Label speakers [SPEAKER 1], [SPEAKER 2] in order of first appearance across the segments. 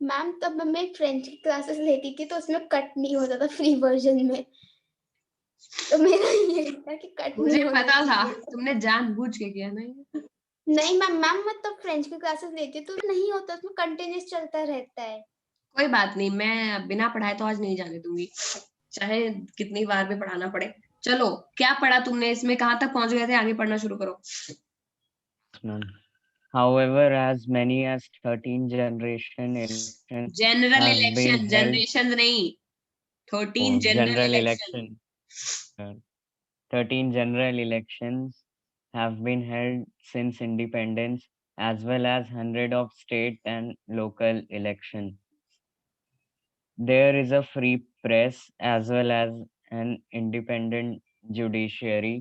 [SPEAKER 1] Ma'am तब मैं French की क्लासेस लेती थी तो उसमें कट नहीं होता था फ्री वर्जन में, तो मेरा ये था कि कट
[SPEAKER 2] मुझे
[SPEAKER 1] नहीं होना
[SPEAKER 2] पता था
[SPEAKER 1] चाहिए।
[SPEAKER 2] तुमने जानबूझ के किया ना।
[SPEAKER 1] नहीं मैम, मैं तब फ्रेंच की क्लासेस लेती तो नहीं होता, उसमें कंटिन्यूस चलता रहता है।
[SPEAKER 2] कोई बात नहीं, मैं बिना पढ़ाए तो आज नहीं जाने दूंगी, चाहे कितनी बार भी पढ़ाना पड़े। चलो, क्या पढ़ा तुमने इसमें, कहाँ तक पहुंच गए थे, आगे पढ़ना शुरू करो।
[SPEAKER 3] Ma'am. However, as many as 13 generation elections
[SPEAKER 2] general
[SPEAKER 3] have been
[SPEAKER 2] election,
[SPEAKER 3] held
[SPEAKER 2] generation नहीं, 13
[SPEAKER 3] for
[SPEAKER 2] general
[SPEAKER 3] general
[SPEAKER 2] election.
[SPEAKER 3] election, uh, 13 general elections have been held since independence, as well as 100 of state and local elections. There is a free press as well as an independent judiciary.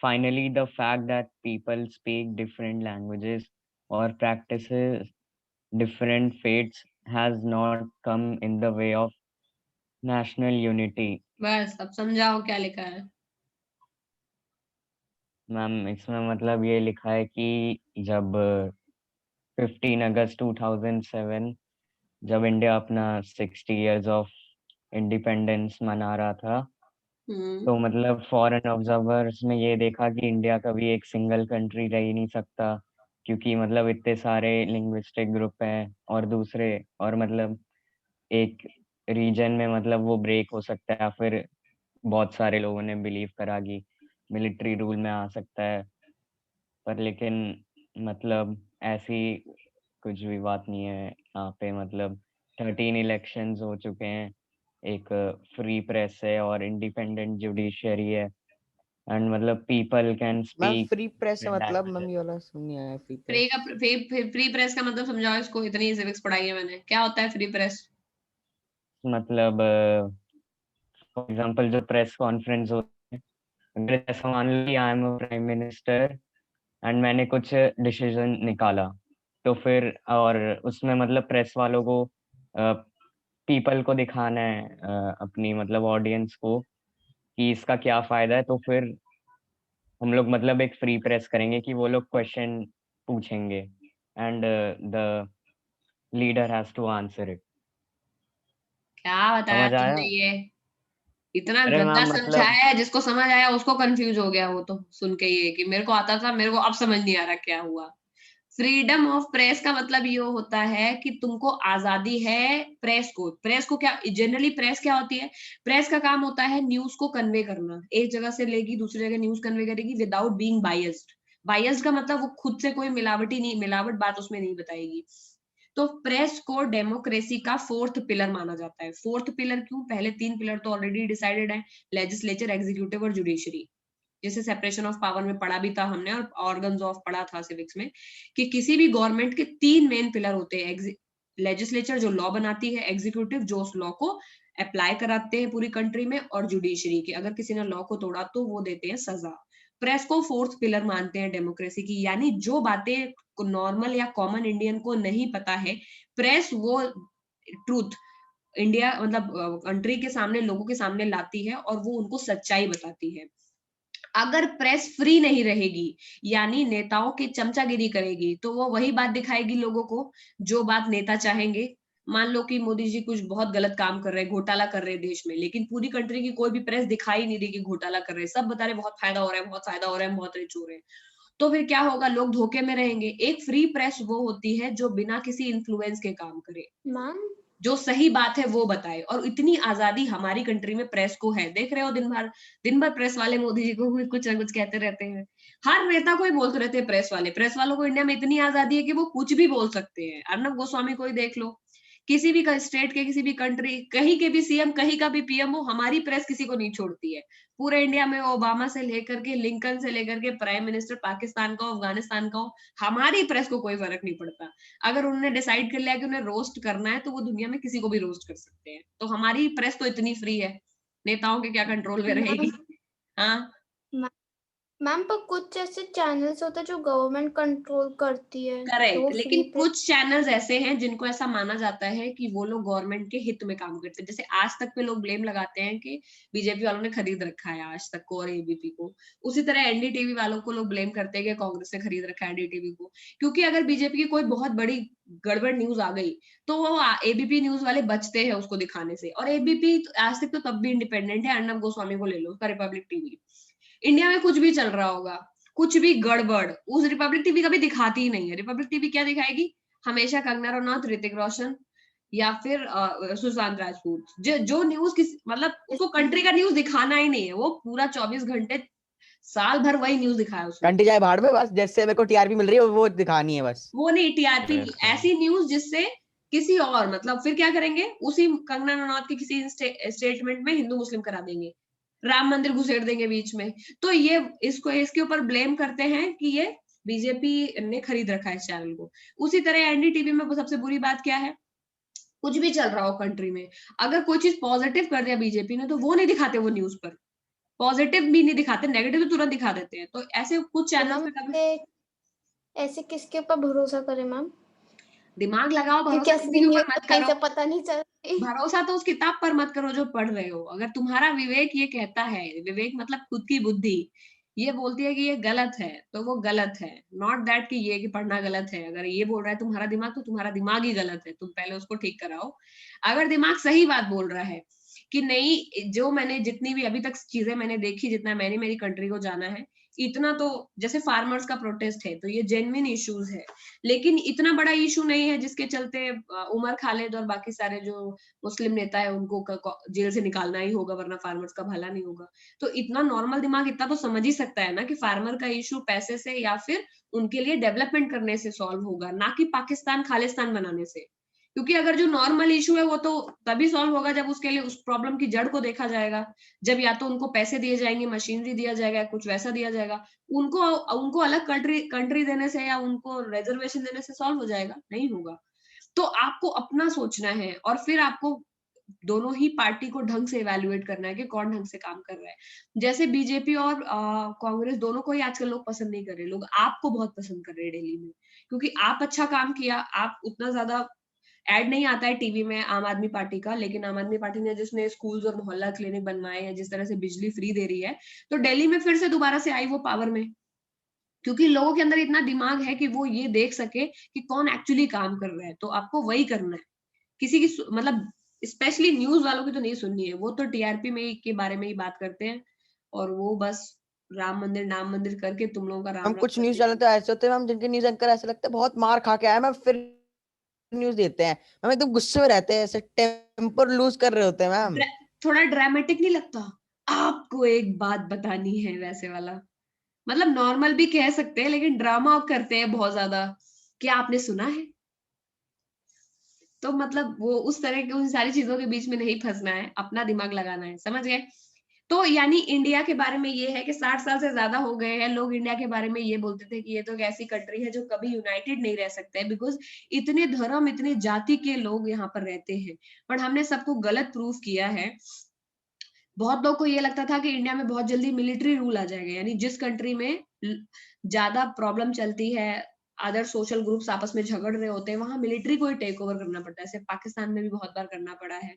[SPEAKER 3] Finally, the fact that people speak different languages or practices different faiths has not come in the way of national unity.
[SPEAKER 2] बस अब समझाओ क्या लिखा है।
[SPEAKER 3] Ma'am इसमें मतलब ये लिखा है कि जब 15 अगस्त 2007 जब इंडिया अपना 60 इयर्स ऑफ इंडिपेंडेंस मना रहा था, तो मतलब फॉरेन ऑब्जर्वर्स ने ये देखा कि इंडिया कभी एक सिंगल कंट्री रह ही नहीं सकता, क्योंकि मतलब इतने सारे लिंग्विस्टिक ग्रुप हैं और दूसरे और मतलब एक रीजन में मतलब वो ब्रेक हो सकता है, या फिर बहुत सारे लोगों ने बिलीव करा कि मिलिट्री रूल में आ सकता है, पर लेकिन मतलब ऐसी कुछ भी बात नहीं है यहाँ पे। मतलब 13 इलेक्शंस हो चुके हैं, एक फ्री प्रेस है और इंडिपेंडेंट जुडिशरी है, एंड मतलब people can
[SPEAKER 4] ma'am
[SPEAKER 3] speak
[SPEAKER 4] free press से
[SPEAKER 3] डिफरेंट
[SPEAKER 4] मतलब मैम
[SPEAKER 3] लैंग्वेजेस।
[SPEAKER 4] ये वाला सुन नहीं आया फ्री
[SPEAKER 2] फ्री
[SPEAKER 4] प्रेस।
[SPEAKER 2] का फ्री प्रेस का मतलब समझाओ इसको, इतनी सिविक्स पढ़ाई है मैंने, क्या होता है फ्री प्रेस।
[SPEAKER 3] मतलब फॉर एग्जांपल जो प्रेस कॉन्फ्रेंस होती है, अगर ऐसा मान लो कि I am a prime minister and मैंने कुछ डिसीजन निकाला, तो फिर और उसमें मतलब प्रेस वालों को पीपल को दिखाना है, अपनी मतलब ऑडियंस को कि इसका क्या फायदा है, तो फिर हम लोग मतलब एक फ्री प्रेस करेंगे कि वो लोग क्वेश्चन पूछेंगे and the leader has to answer it.
[SPEAKER 2] क्या बताया
[SPEAKER 3] समझ आया?
[SPEAKER 2] तुमने ये, इतना
[SPEAKER 3] अरे
[SPEAKER 2] गंदा
[SPEAKER 3] मैम मतलब
[SPEAKER 2] समझाया है, जिसको समझ आया उसको कंफ्यूज हो गया वो तो सुन के, ये कि मेरे को आता था, मेरे को अब समझ नहीं आ रहा क्या हुआ। फ्रीडम ऑफ प्रेस का मतलब ये होता है कि तुमको आजादी है प्रेस को क्या जनरली प्रेस क्या होती है, प्रेस का काम होता है न्यूज को कन्वे करना, एक जगह से लेगी दूसरी जगह न्यूज कन्वे करेगी विदाउट बीइंग बायस्ड। बायस्ड का मतलब वो खुद से कोई मिलावटी नहीं, मिलावट बात उसमें नहीं बताएगी। तो प्रेस को डेमोक्रेसी का फोर्थ पिलर माना जाता है। फोर्थ पिलर क्यों, पहले तीन पिलर तो ऑलरेडी डिसाइडेड है, लेजिस्लेचर, एग्जीक्यूटिव और जुडिशरी। जैसे सेपरेशन ऑफ पावर में पढ़ा भी था हमने, और ऑर्गन्स ऑफ पढ़ा था सिविक्स में, कि किसी भी गवर्नमेंट के तीन मेन पिलर होते हैं। लेजिस्लेचर जो लॉ बनाती है, एग्जीक्यूटिव जो उस लॉ को अप्लाई कराते हैं पूरी कंट्री में, और जुडिशरी के अगर किसी ने लॉ को तोड़ा तो वो देते हैं सजा। प्रेस को फोर्थ पिलर मानते हैं डेमोक्रेसी की, यानी जो बातें नॉर्मल या कॉमन इंडियन को नहीं पता है, प्रेस वो ट्रूथ इंडिया मतलब कंट्री के सामने, लोगों के सामने लाती है और वो उनको सच्चाई बताती है। अगर प्रेस फ्री नहीं रहेगी, यानी नेताओं की चमचागिरी करेगी, तो वो वही बात दिखाएगी लोगों को जो बात नेता चाहेंगे। मान लो कि मोदी जी कुछ बहुत गलत काम कर रहे हैं, घोटाला कर रहे हैं देश में, लेकिन पूरी कंट्री की कोई भी प्रेस दिखाई नहीं रही कि घोटाला कर रहे हैं, सब बता रहे बहुत फायदा हो रहा है, बहुत फायदा हो रहा है, बहुत रिच हो रहे हैं। तो फिर क्या होगा, लोग धोखे में रहेंगे। एक फ्री प्रेस वो होती है जो बिना किसी इन्फ्लुएंस के काम करे,
[SPEAKER 1] मैम
[SPEAKER 2] जो सही बात है वो बताए, और इतनी आजादी हमारी कंट्री में प्रेस को है। देख रहे हो दिन भर प्रेस वाले मोदी जी को भी कुछ ना कुछ कहते रहते हैं, हर नेता को ही बोलते रहते हैं प्रेस वालों को इंडिया में इतनी आजादी है कि वो कुछ भी बोल सकते हैं। अर्नब गोस्वामी को ही देख लो, किसी भी स्टेट के, किसी भी कंट्री, कहीं के भी सीएम, कहीं का भी पीएम हो, हमारी प्रेस किसी को नहीं छोड़ती है। पूरे इंडिया में ओबामा से लेकर के, लिंकन से लेकर के, प्राइम मिनिस्टर पाकिस्तान का हो, अफगानिस्तान का हो, हमारी प्रेस को कोई फर्क नहीं पड़ता। अगर उन्होंने डिसाइड कर लिया कि उन्हें रोस्ट करना है, तो वो दुनिया में किसी को भी रोस्ट कर सकते हैं। तो हमारी प्रेस तो इतनी फ्री है, नेताओं के क्या कंट्रोल में रहेगी। हाँ,
[SPEAKER 1] मैम पर कुछ ऐसे चैनल्स होते हैं जो गवर्नमेंट कंट्रोल करती है, तो
[SPEAKER 2] करेक्ट,
[SPEAKER 1] वो
[SPEAKER 2] लेकिन
[SPEAKER 1] फ्री पे।
[SPEAKER 2] कुछ चैनल्स ऐसे हैं जिनको ऐसा माना जाता है कि वो लोग गवर्नमेंट के हित में काम करते हैं। जैसे आज तक पे लोग ब्लेम लगाते हैं कि बीजेपी वालों ने खरीद रखा है आज तक को और एबीपी को। उसी तरह एनडीटीवी वालों को लोग ब्लेम करते हैं कि कांग्रेस ने खरीद रखा है एनडीटीवी को। क्योंकि अगर बीजेपी की कोई बहुत बड़ी गड़बड़ न्यूज आ गई तो वो एबीपी न्यूज वाले बचते हैं उसको दिखाने से। और एबीपी आज तक तो तब भी इंडिपेंडेंट है। अर्नब गोस्वामी को ले लो, उसका रिपब्लिक टीवी। इंडिया में कुछ भी चल रहा होगा, कुछ भी गड़बड़, उस रिपब्लिक टीवी कभी दिखाती ही नहीं है। रिपब्लिक टीवी क्या दिखाएगी? हमेशा कंगना रनौत, ऋतिक रोशन या फिर सुशांत राजपूत। जो न्यूज किस मतलब उसको कंट्री का न्यूज दिखाना ही नहीं है, वो पूरा 24 घंटे साल भर वही न्यूज दिखाया उसने।
[SPEAKER 4] घंटी जाए भाड़ में, बस जैसे मेरे को टीआरपी मिल रही है वो दिखानी है बस।
[SPEAKER 2] वो नहीं, टीआरपी
[SPEAKER 3] Yes, sir.
[SPEAKER 2] ऐसी न्यूज जिससे किसी और मतलब फिर क्या करेंगे, उसी कंगना रनौत के किसी स्टेटमेंट में हिंदू मुस्लिम करा देंगे, राम मंदिर घुसेड़ देंगे बीच में। तो ये इसको इसके ऊपर ब्लेम करते हैं कि ये बीजेपी ने खरीद रखा है इस चैनल को। उसी तरह एनडीटीवी में सबसे बुरी बात क्या है? कुछ भी चल रहा हो कंट्री में, अगर कोई चीज पॉजिटिव कर दिया बीजेपी ने तो वो नहीं दिखाते, वो न्यूज पर पॉजिटिव भी नहीं दिखाते, नेगेटिव तो तुरंत दिखा देते हैं। तो ऐसे कुछ
[SPEAKER 1] तो
[SPEAKER 2] चैनल्स
[SPEAKER 1] मैम
[SPEAKER 2] पे कभी
[SPEAKER 1] ऐसे किसके ऊपर भरोसा करें मैम?
[SPEAKER 2] दिमाग लगाओ,
[SPEAKER 1] क्योंकि
[SPEAKER 2] भरोसा
[SPEAKER 1] असली
[SPEAKER 2] किसी के
[SPEAKER 1] न्यूज
[SPEAKER 2] ऊपर
[SPEAKER 1] तो
[SPEAKER 2] मत
[SPEAKER 1] कहीं
[SPEAKER 2] करो।
[SPEAKER 1] से पता नहीं चलती।
[SPEAKER 2] भरोसा तो उस किताब पर मत करो जो पढ़ रहे हो। अगर तुम्हारा विवेक ये कहता है, विवेक मतलब खुद की बुद्धि ये बोलती है कि ये गलत है तो वो गलत है। नॉट दैट कि ये कि पढ़ना गलत है। अगर ये बोल रहा है तुम्हारा दिमाग तो तुम्हारा दिमाग ही गलत है, तुम पहले उसको ठीक कराओ। अगर दिमाग सही बात बोल रहा है कि नहीं, जो मैंने जितनी भी अभी तक चीजें मैंने देखी, जितना मैंने मेरी कंट्री को जाना है, इतना तो जैसे फार्मर्स का प्रोटेस्ट है तो ये जेन्युइन इश्यूज है, लेकिन इतना बड़ा इशू नहीं है जिसके चलते उमर खालिद और बाकी सारे जो मुस्लिम नेता है उनको जेल से निकालना ही होगा, वरना फार्मर्स का भला नहीं होगा। तो इतना नॉर्मल दिमाग इतना तो समझ ही सकता है ना कि फार्मर का इशू पैसे से या फिर उनके लिए डेवलपमेंट करने से सॉल्व होगा, ना कि पाकिस्तान खालिस्तान बनाने से। क्योंकि अगर जो नॉर्मल इशू है वो तो तभी सॉल्व होगा जब उसके लिए उस प्रॉब्लम की जड़ को देखा जाएगा, जब या तो उनको पैसे दिए जाएंगे, मशीनरी दिया जाएगा, कुछ वैसा दिया जाएगा। उनको उनको अलग कंट्री कंट्री देने से या उनको रिजर्वेशन देने से सॉल्व हो जाएगा? नहीं होगा। तो आपको अपना सोचना है और फिर आपको दोनों ही पार्टी को ढंग से इवेल्युएट करना है कि कौन ढंग से काम कर रहा है। जैसे बीजेपी और कांग्रेस दोनों को ही आजकल लोग पसंद नहीं कर रहे, लोग आपको बहुत पसंद कर रहे हैं दिल्ली में, क्योंकि आप अच्छा काम किया। आप उतना ज्यादा ऐड नहीं आता है टीवी में आम आदमी पार्टी का, लेकिन आम आदमी पार्टी ने जिसने स्कूल्स और मोहल्ला क्लिनिक बनवाए हैं, जिस तरह से बिजली फ्री दे रही है, तो दिल्ली में फिर से दोबारा से आई वो पावर में, क्योंकि लोगों के अंदर इतना दिमाग है कि वो ये देख सके कि कौन एक्चुअली काम कर रहा है। तो आपको वही करना है। किसी की मतलब स्पेशली न्यूज वालों की तो नहीं सुननी है, वो तो टीआरपी में के बारे में ही बात करते हैं और वो बस राम मंदिर नाम मंदिर करके तुम लोगों का राम
[SPEAKER 4] हम
[SPEAKER 2] राम
[SPEAKER 4] कुछ न्यूज
[SPEAKER 2] करके
[SPEAKER 4] चैनल तो ऐसे होते हैं मैम जिनके न्यूज एंकर ऐसे लगते हैं बहुत मार खा के आए मैम, फिर न्यूज देते हैं मैम, एकदम गुस्से में रहते हैं, ऐसे टेम्पर लूज कर रहे होते हैं मैम।
[SPEAKER 2] थोड़ा ड्रामेटिक नहीं लगता? आपको एक बात बतानी है वैसे वाला, मतलब नॉर्मल भी कह सकते हैं लेकिन ड्रामा करते हैं बहुत ज्यादा। क्या आपने सुना है? तो मतलब वो उस तरह की उन सारी चीजों के बीच में नहीं फंसना है, अपना दिमाग लगाना है, समझ गए? तो यानी इंडिया के बारे में ये है कि 60 साल से ज्यादा हो गए हैं, लोग इंडिया के बारे में ये बोलते थे कि ये तो एक ऐसी कंट्री है जो कभी यूनाइटेड नहीं रह सकते, बिकॉज इतने धर्म इतने जाति के लोग यहाँ पर रहते हैं। पर हमने सबको गलत प्रूफ किया है। बहुत लोग को ये लगता था कि इंडिया में बहुत जल्दी मिलिट्री रूल आ जाएगा, यानी जिस कंट्री में ज्यादा प्रॉब्लम चलती है, अदर सोशल ग्रुप्स आपस में झगड़ रहे होते हैं, वहां मिलिट्री को ही टेक ओवर करना पड़ता है। जैसे पाकिस्तान में भी बहुत बार करना पड़ा है,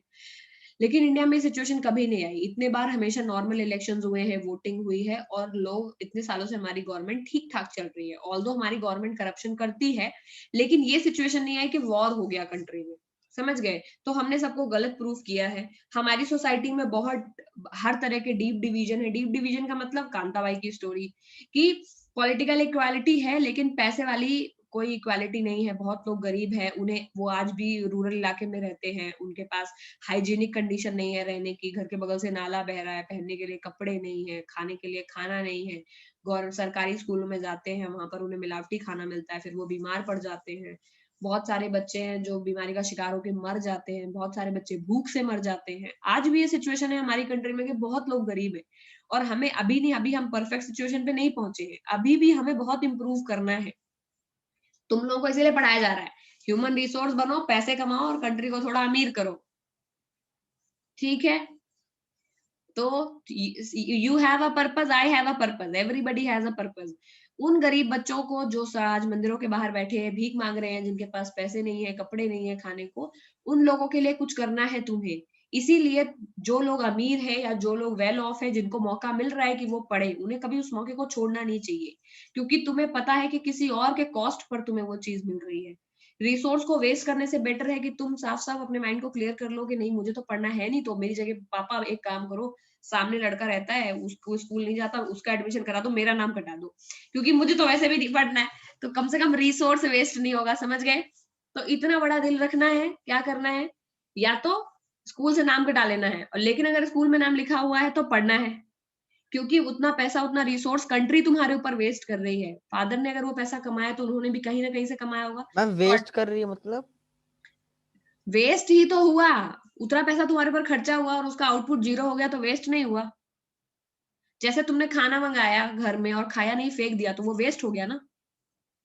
[SPEAKER 2] लेकिन इंडिया में सिचुएशन कभी नहीं आई। इतने बार हमेशा नॉर्मल इलेक्शंस हुए हैं, वोटिंग हुई है और लोग इतने सालों से हमारी गवर्नमेंट ठीक ठाक चल रही है। ऑल्दो हमारी गवर्नमेंट करप्शन करती है, लेकिन ये सिचुएशन नहीं आई कि वॉर हो गया कंट्री में, समझ गए? तो हमने सबको गलत प्रूफ किया है। हमारी सोसाइटी में बहुत हर तरह के डीप डिवीजन है। डीप डिवीजन का मतलब कांताबाई की स्टोरी कि पॉलिटिकल इक्वालिटी है लेकिन पैसे वाली कोई इक्वालिटी नहीं है। बहुत लोग गरीब हैं, उन्हें वो आज भी रूरल इलाके में रहते हैं, उनके पास हाइजीनिक कंडीशन नहीं है रहने की, घर के बगल से नाला बह रहा है, पहनने के लिए कपड़े नहीं है, खाने के लिए खाना नहीं है। गौरव सरकारी स्कूलों में जाते हैं, वहां पर उन्हें मिलावटी खाना मिलता है, फिर वो बीमार पड़ जाते हैं। बहुत सारे बच्चे हैं जो बीमारी का शिकार होकर मर जाते हैं, बहुत सारे बच्चे भूख से मर जाते हैं। आज भी ये सिचुएशन है हमारी कंट्री में कि बहुत लोग गरीब हैं और हमें अभी नहीं, अभी हम परफेक्ट सिचुएशन पे नहीं पहुंचे हैं, अभी भी हमें बहुत इंप्रूव करना है। तुम लोगों को इसीलिए पढ़ाया जा रहा है, ह्यूमन रिसोर्स बनो, पैसे कमाओ और कंट्री को थोड़ा अमीर करो, ठीक है? तो you have a purpose, I have a purpose, everybody has a purpose. उन गरीब बच्चों को जो आज मंदिरों के बाहर बैठे हैं, भीख मांग रहे हैं, जिनके पास पैसे नहीं है, कपड़े नहीं है खाने को, उन लोगों के लिए कुछ करना है तुम्हें। इसीलिए जो लोग अमीर है या जो लोग वेल ऑफ है, जिनको मौका मिल रहा है कि वो पढ़े, उन्हें कभी उस मौके को छोड़ना नहीं चाहिए, क्योंकि तुम्हें पता है कि किसी और के कॉस्ट पर तुम्हें वो चीज मिल रही है। रिसोर्स को वेस्ट करने से बेटर है कि तुम साफ साफ अपने माइंड को क्लियर कर लो कि नहीं, मुझे तो पढ़ना है नहीं, तो मेरी जगह पापा एक काम करो, सामने लड़का रहता है, उसको स्कूल नहीं जाता, उसका एडमिशन करा दो, मेरा नाम कटा दो, क्योंकि मुझे तो वैसे भी नहीं पढ़ना है, तो कम से कम रिसोर्स वेस्ट नहीं होगा। समझ गए? तो इतना बड़ा दिल रखना है, क्या करना है, या तो स्कूल से नाम कटा लेना है, और लेकिन अगर स्कूल में नाम लिखा हुआ है तो पढ़ना है, क्योंकि उतना पैसा, उतना रिसोर्स कंट्री तुम्हारे ऊपर वेस्ट कर रही है। फादर ने अगर वो पैसा कमाया तो उन्होंने भी कहीं ना कहीं से कमाया होगा।
[SPEAKER 4] मैम वेस्ट कर रही है मतलब?
[SPEAKER 2] वेस्ट ही तो हुआ, उतना पैसा तुम्हारे ऊपर खर्चा हुआ और उसका आउटपुट जीरो हो गया, तो वेस्ट नहीं हुआ। जैसे तुमने खाना मंगाया घर में और खाया नहीं, फेंक दिया, तो वो वेस्ट हो गया ना,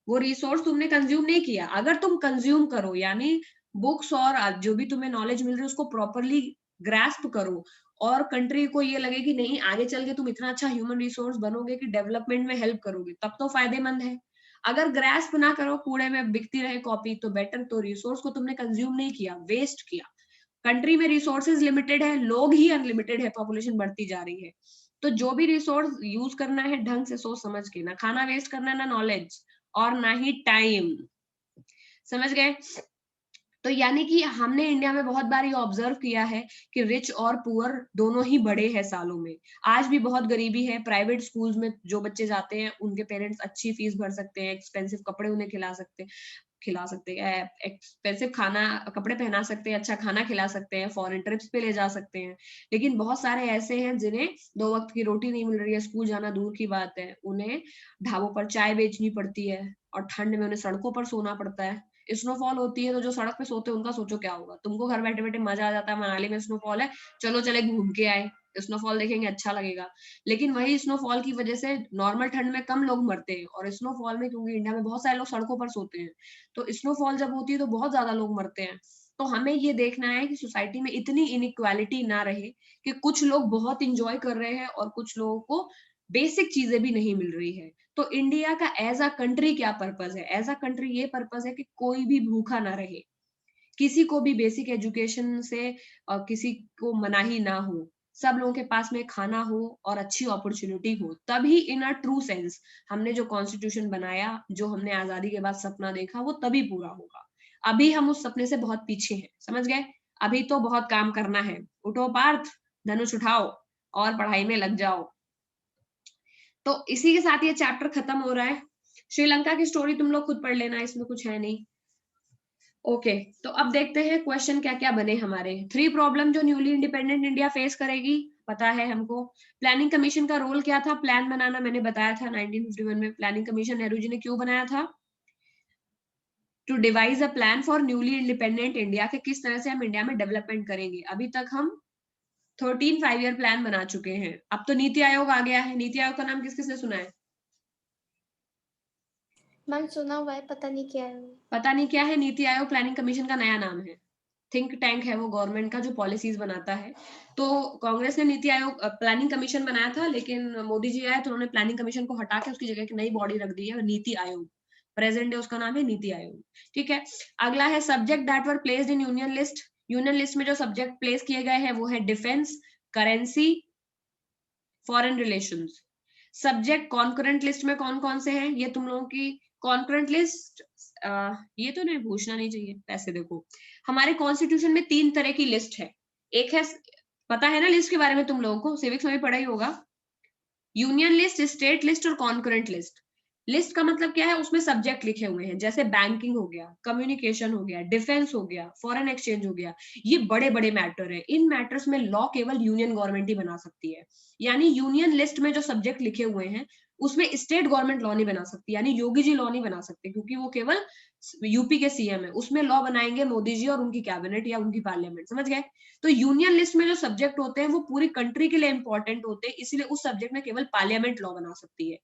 [SPEAKER 2] वो रिसोर्स तुमने कंज्यूम नहीं किया। अगर तुम कंज्यूम करो, यानी बुक्स और जो भी तुम्हें नॉलेज मिल रही है उसको प्रॉपरली ग्रास्प करो, और कंट्री को ये लगे कि नहीं, आगे चल के तुम इतना अच्छा ह्यूमन रिसोर्स बनोगे कि डेवलपमेंट में हेल्प करोगे, तब तो फायदेमंद है। अगर ग्रास्प ना करो, कूड़े में बिकती रहे कॉपी, तो बेटर, तो रिसोर्स को तुमने कंज्यूम नहीं किया, वेस्ट किया। कंट्री में रिसोर्सेज लिमिटेड है, लोग ही अनलिमिटेड है, पॉपुलेशन बढ़ती जा रही है। तो जो भी रिसोर्स यूज करना है ढंग से सोच समझ के, ना खाना वेस्ट करना है, ना नॉलेज, और ना ही टाइम। समझ गए? तो यानी कि हमने इंडिया में बहुत बार ये ऑब्जर्व किया है कि रिच और पुअर दोनों ही बढ़े हैं सालों में। आज भी बहुत गरीबी है। प्राइवेट स्कूल्स में जो बच्चे जाते हैं, उनके पेरेंट्स अच्छी फीस भर सकते हैं, एक्सपेंसिव कपड़े उन्हें खिला सकते हैं, एक्सपेंसिव खाना, कपड़े पहना सकते हैं, अच्छा खाना खिला सकते हैं, फॉरेन ट्रिप्स पे ले जा सकते हैं। लेकिन बहुत सारे ऐसे हैं जिन्हें 2 वक्त की रोटी नहीं मिल रही है, स्कूल जाना दूर की बात है, उन्हें ढाबों पर चाय बेचनी पड़ती है, और ठंड में उन्हें सड़कों पर सोना पड़ता है। स्नोफॉल होती है तो जो सड़क पे सोते हैं उनका सोचो क्या होगा। तुमको घर बैठे बैठे मजा आ जाता है, मनाली में स्नोफॉल है, चलो चले घूम के आए, स्नोफॉल देखेंगे, अच्छा लगेगा। लेकिन वही स्नोफॉल की वजह से नॉर्मल ठंड में कम लोग मरते हैं, और स्नोफॉल में, क्योंकि इंडिया में बहुत सारे लोग सड़कों पर सोते हैं, तो स्नोफॉल जब होती है तो बहुत ज्यादा लोग मरते हैं। तो हमें ये देखना है कि सोसाइटी में इतनी इनइक्वालिटी ना रहे कि कुछ लोग बहुत इंजॉय कर रहे हैं और कुछ लोगों को बेसिक चीजें भी नहीं मिल रही है। तो इंडिया का एज अ कंट्री क्या पर्पस है? एज अ कंट्री ये पर्पस है कि कोई भी भूखा ना रहे, किसी को भी बेसिक एजुकेशन से किसी को मनाही ना हो, सब लोगों के पास में खाना हो और अच्छी अपॉर्चुनिटी हो। तभी इन अ ट्रू सेंस हमने जो कॉन्स्टिट्यूशन बनाया, जो हमने आजादी के बाद सपना देखा, वो तभी पूरा होगा। अभी हम उस सपने से बहुत पीछे हैं। समझ गए? अभी तो बहुत काम करना है। उठो पार्थ, धनुष उठाओ और पढ़ाई में लग जाओ। तो इसी के साथ ये चैप्टर खत्म हो रहा है। श्रीलंका की स्टोरी तुम लोग खुद पढ़ लेना, इसमें कुछ है नहीं। ओके, तो अब देखते हैं क्वेश्चन क्या क्या बने हमारे। 3 प्रॉब्लम जो न्यूली इंडिपेंडेंट इंडिया फेस करेगी, पता है हमको। प्लानिंग कमीशन का रोल क्या था? प्लान बनाना, मैंने बताया था 1951 में प्लानिंग कमीशन नेहरू जी ने क्यों बनाया था? To devise a plan for newly independent India, के किस तरह से हम इंडिया में डेवलपमेंट करेंगे। अभी तक हम 13 5-year प्लान बना चुके हैं। अब तो नीति आयोग आ गया है। नीति आयोग का नाम किस किसने सुना है?
[SPEAKER 1] मैम सुना हुआ है, पता नहीं क्या है वो।
[SPEAKER 2] पता नहीं क्या है? नीति आयोग प्लानिंग कमीशन का नया नाम है। थिंक टैंक है वो, गवर्नमेंट का जो पॉलिसीज बनाता है। तो कांग्रेस ने नीति आयोग प्लानिंग कमीशन बनाया था, लेकिन मोदी जी आए तो उन्होंने प्लानिंग कमीशन को हटा के उसकी जगह एक नई बॉडी रख दी है, नीति आयोग। प्रेजेंट डे उसका नाम है नीति आयोग। ठीक है। अगला है subject that were placed in union list. Union list में जो सब्जेक्ट प्लेस किए गए हैं वो है defence, currency, foreign relations. Subject concurrent list में कौन कौन से हैं ये तुम लोगों की कॉन्करेंट लिस्ट, ये तो नहीं पूछना नहीं चाहिए। पैसे देखो, हमारे कॉन्स्टिट्यूशन में 3 तरह की लिस्ट है। एक है, पता है ना लिस्ट के बारे में, तुम लोगों को सिविक्स में भी पढ़ा ही होगा। यूनियन लिस्ट, स्टेट लिस्ट और कॉन्करेंट लिस्ट। लिस्ट का मतलब क्या है? उसमें सब्जेक्ट लिखे हुए हैं, जैसे बैंकिंग हो गया, कम्युनिकेशन हो गया, डिफेंस हो गया, फॉरेन एक्सचेंज हो गया। ये बड़े बड़े मैटर है। इन मैटर्स में लॉ केवल यूनियन गवर्नमेंट ही बना सकती है। यानी यूनियन लिस्ट में जो सब्जेक्ट लिखे हुए हैं उसमें स्टेट गवर्नमेंट लॉ नहीं बना सकती, यानी योगी जी लॉ नहीं बना सकते, क्योंकि वो केवल यूपी के सीएम है। उसमें लॉ बनाएंगे मोदी जी और उनकी कैबिनेट या उनकी पार्लियामेंट। समझ गए? तो यूनियन लिस्ट में जो सब्जेक्ट होते हैं वो पूरी कंट्री के लिए इंपॉर्टेंट होते हैं, इसलिए उस सब्जेक्ट में केवल पार्लियामेंट लॉ बना सकती है।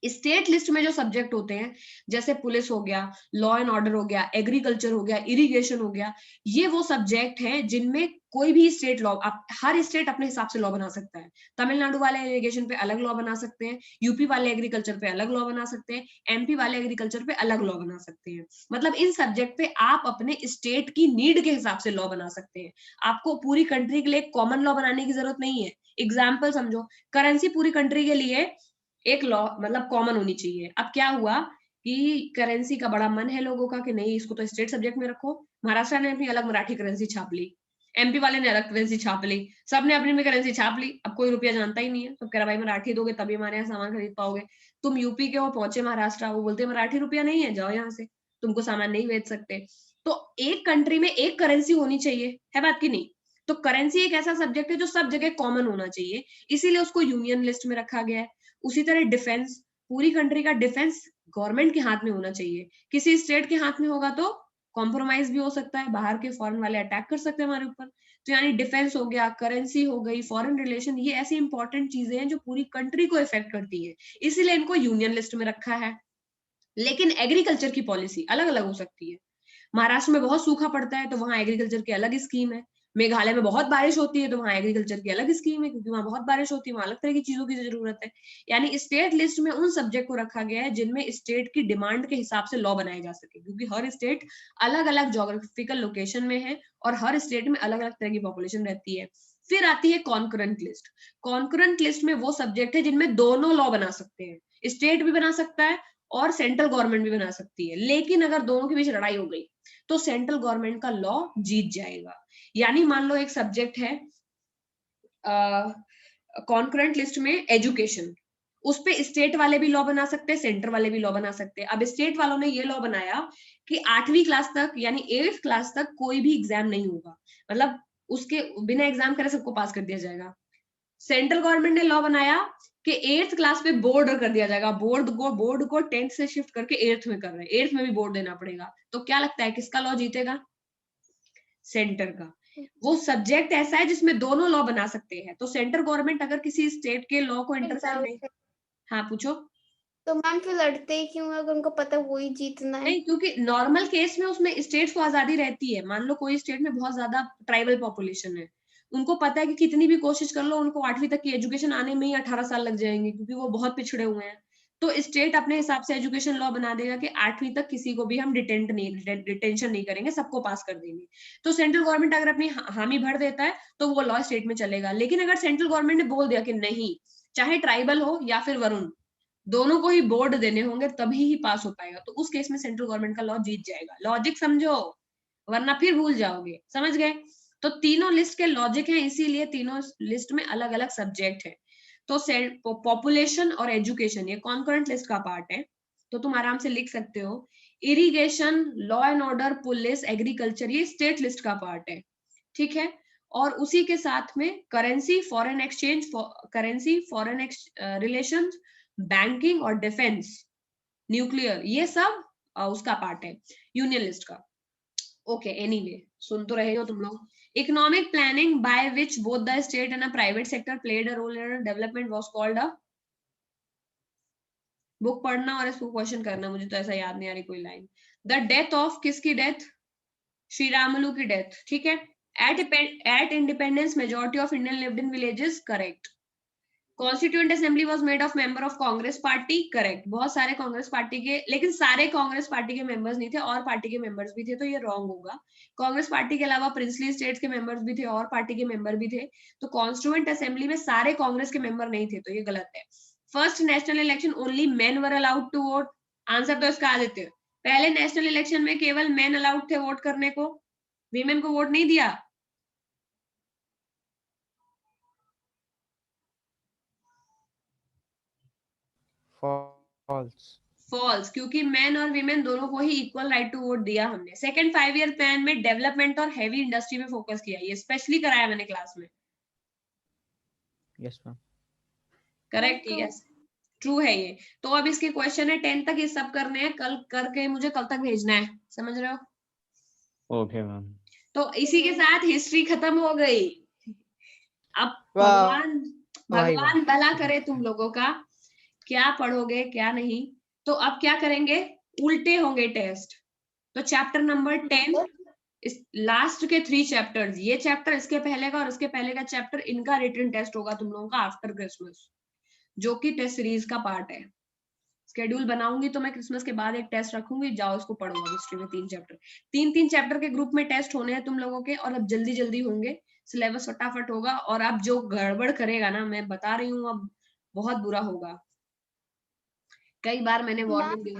[SPEAKER 2] स्टेट लिस्ट में जो सब्जेक्ट होते हैं जैसे पुलिस हो गया, लॉ एंड ऑर्डर हो गया, एग्रीकल्चर हो गया, इरिगेशन हो गया, ये वो सब्जेक्ट हैं जिनमें कोई भी स्टेट लॉ, हर स्टेट अपने हिसाब से लॉ बना सकता है। तमिलनाडु वाले इरिगेशन पे अलग लॉ बना सकते हैं, यूपी वाले एग्रीकल्चर पे अलग लॉ बना सकते हैं, एमपी वाले एग्रीकल्चर पे अलग लॉ बना सकते हैं। मतलब इन सब्जेक्ट पे आप अपने स्टेट की नीड के हिसाब से लॉ बना सकते हैं। आपको पूरी कंट्री के लिए कॉमन लॉ बनाने की जरूरत नहीं है। एग्जाम्पल समझो, करेंसी पूरी कंट्री के लिए एक लॉ मतलब कॉमन होनी चाहिए। अब क्या हुआ कि करेंसी का बड़ा मन है लोगों का कि नहीं इसको तो स्टेट सब्जेक्ट में रखो। महाराष्ट्र ने अपनी अलग मराठी करेंसी छाप ली, एमपी वाले ने अलग करेंसी छाप ली, सबने अपनी में करेंसी छाप ली। अब कोई रुपया जानता ही नहीं है, तो कह रहा भाई मराठी दोगे तभी हमारे यहाँ सामान खरीद पाओगे। तुम यूपी के हो, पहुंचे महाराष्ट्र, वो बोलते मराठी रुपया नहीं है, जाओ यहाँ से, तुमको सामान नहीं बेच सकते। तो एक कंट्री में एक करेंसी होनी चाहिए, है बात की नहीं। तो करेंसी एक ऐसा सब्जेक्ट है जो सब जगह कॉमन होना चाहिए, इसीलिए उसको यूनियन लिस्ट में रखा गया है। उसी तरह डिफेंस, पूरी कंट्री का डिफेंस गवर्नमेंट के हाथ में होना चाहिए। किसी स्टेट के हाथ में होगा तो कॉम्प्रोमाइज भी हो सकता है, बाहर के फॉरेन वाले अटैक कर सकते हैं हमारे ऊपर। तो यानी डिफेंस हो गया, करेंसी हो गई, फॉरेन रिलेशन, ये ऐसी इंपॉर्टेंट चीजें हैं जो पूरी कंट्री को इफेक्ट करती है, इसीलिए इनको यूनियन लिस्ट में रखा है। लेकिन एग्रीकल्चर की पॉलिसी अलग अलग हो सकती है। महाराष्ट्र में बहुत सूखा पड़ता है तो वहां एग्रीकल्चर की अलग स्कीम है। मेघालय में बहुत बारिश होती है तो वहां एग्रीकल्चर की अलग स्कीम है, क्योंकि वहां बहुत बारिश होती है, वहां अलग तरह की चीजों की जरूरत है। यानी स्टेट लिस्ट में उन सब्जेक्ट को रखा गया है जिनमें स्टेट की डिमांड के हिसाब से लॉ बनाए जा सके, क्योंकि हर स्टेट अलग अलग ज्योग्राफिकल लोकेशन में है और हर स्टेट में अलग अलग तरह की पॉपुलेशन रहती है। फिर आती है कॉन्करेंट लिस्ट। कॉन्करेंट लिस्ट में वो सब्जेक्ट है जिनमें दोनों लॉ बना सकते हैं, स्टेट भी बना सकता है और सेंट्रल गवर्नमेंट भी बना सकती है। लेकिन अगर दोनों के बीच लड़ाई हो गई तो सेंट्रल गवर्नमेंट का लॉ जीत जाएगा। यानी मान लो एक सब्जेक्ट है कॉन्करेंट लिस्ट में एजुकेशन, उस पे स्टेट वाले भी लॉ बना सकते हैं, सेंटर वाले भी लॉ बना सकते हैं। अब स्टेट वालों ने ये लॉ बनाया कि 8वीं क्लास तक यानी 8th क्लास तक कोई भी एग्जाम नहीं होगा, मतलब उसके बिना एग्जाम करे सबको पास कर दिया जाएगा। सेंट्रल गवर्नमेंट ने लॉ बनाया कि 8th क्लास पे बोर्ड कर दिया जाएगा, बोर्ड को 10th से शिफ्ट करके 8th में कर रहे हैं, 8th में भी बोर्ड देना पड़ेगा। तो क्या लगता है किसका लॉ जीतेगा? सेंटर का। वो सब्जेक्ट ऐसा है जिसमें दोनों लॉ बना सकते हैं, तो सेंट्रल गवर्नमेंट अगर किसी स्टेट के लॉ को इंटरफेयर नहीं, हाँ पूछो।
[SPEAKER 1] तो मैम फिर लड़ते ही क्यों अगर उनको पता है वही जीतना है?
[SPEAKER 2] नहीं, क्योंकि नॉर्मल केस में उसमें स्टेट्स को आजादी रहती है। मान लो कोई स्टेट में बहुत ज्यादा ट्राइबल पॉपुलेशन है, उनको पता है कि कितनी भी कोशिश कर लो उनको 8वीं तक की एजुकेशन आने में ही 18 साल लग जाएंगे, क्योंकि वो बहुत पिछड़े हुए हैं। तो स्टेट अपने हिसाब से एजुकेशन लॉ बना देगा कि 8वीं तक किसी को भी हम डिटेंशन नहीं करेंगे, सबको पास कर देंगे। तो सेंट्रल गवर्नमेंट अगर अपनी हामी भर देता है तो वो लॉ स्टेट में चलेगा। लेकिन अगर सेंट्रल गवर्नमेंट ने बोल दिया कि नहीं, चाहे ट्राइबल हो या फिर वरुण, दोनों को ही बोर्ड देने होंगे तभी ही पास हो पाएगा, तो उस केस में सेंट्रल गवर्नमेंट का लॉ जीत जाएगा। लॉजिक समझो, वरना फिर भूल जाओगे। समझ गए? तो तीनों लिस्ट के लॉजिक हैं, इसीलिए तीनों लिस्ट में अलग अलग सब्जेक्ट है। तो पॉपुलेशन और एजुकेशन ये कॉन्करेंट लिस्ट का पार्ट है, तो तुम आराम से लिख सकते हो। Irrigation, law and order, police, agriculture ये स्टेट लिस्ट का पार्ट है, ठीक है। और उसी के साथ में currency, foreign exchange, currency, foreign relation, banking और डिफेंस, न्यूक्लियर, ये सब उसका पार्ट है यूनियन लिस्ट का। ओके, एनीवे सुन तो रहे हो तुम लोग। Economic planning by which both the state and a private sector played a role in development was called a, book पढ़ना और इसको क्वेश्चन करना, मुझे तो ऐसा याद नहीं आ रही कोई लाइन। द डेथ ऑफ, किसकी डेथ? श्री रामुलू की डेथ, ठीक है। At independence majority of Indian lived in villages, correct. Constituent assembly was made of member of Congress party, correct. बहुत सारे कांग्रेस पार्टी के, लेकिन सारे कांग्रेस पार्टी के मेंबर्स नहीं थे, और पार्टी के मेंबर्स भी थे, तो ये रॉन्ग होगा। कांग्रेस पार्टी के अलावा प्रिंसली स्टेट्स के मेंबर्स भी थे और पार्टी के मेंबर भी थे, तो कॉन्स्टिट्यूएंट असेंबली में सारे कांग्रेस के मेंबर नहीं थे, तो ये गलत है। First national election only men were allowed to vote, answer तो इसका आदित्य। पहले नेशनल इलेक्शन में केवल मेन अलाउड थे वोट करने को, वीमेन को वोट नहीं दिया।
[SPEAKER 4] फॉल्स।
[SPEAKER 2] फॉल्स, क्योंकि मेन और वीमेन दोनों को ही इक्वल राइट टू वोट दिया हमने। सेकंड 5 ईयर प्लान में डेवलपमेंट और हैवी इंडस्ट्री में फोकस किया, ये स्पेशली कराया मैंने क्लास में।
[SPEAKER 4] Yes ma'am.
[SPEAKER 2] Correct, yes true है ये। तो अब इसके क्वेश्चन है 10 तक, ये सब करने हैं, कल करके मुझे कल तक भेजना है, समझ रहे हो?
[SPEAKER 3] Okay ma'am.
[SPEAKER 2] तो इसी के साथ हिस्ट्री खत्म हो गई। अब
[SPEAKER 4] वाह
[SPEAKER 2] भगवान
[SPEAKER 4] भाई वाह।
[SPEAKER 2] भगवान भला करे तुम लोगों का क्या पढ़ोगे क्या नहीं। तो अब क्या करेंगे, उल्टे होंगे टेस्ट। तो चैप्टर नंबर 10, इस लास्ट के 3 चैप्टर्स, ये चैप्टर, इसके पहले का और इसके पहले का चैप्टर, इनका रिटन टेस्ट होगा तुम लोगों का आफ्टर क्रिसमस, जो कि टेस्ट सीरीज का पार्ट है। शेड्यूल बनाऊंगी तो मैं क्रिसमस के बाद एक टेस्ट रखूंगी, जाओ इसको पढ़ो। हिस्ट्री में 3 चैप्टर, 3 चैप्टर के ग्रुप में टेस्ट होने हैं तुम लोगों के, और अब जल्दी जल्दी होंगे, सिलेबस फटाफट होगा। और अब जो गड़बड़ करेगा ना, मैं बता रही हूँ, अब बहुत बुरा होगा। कई बार मैंने वार्निंग दी।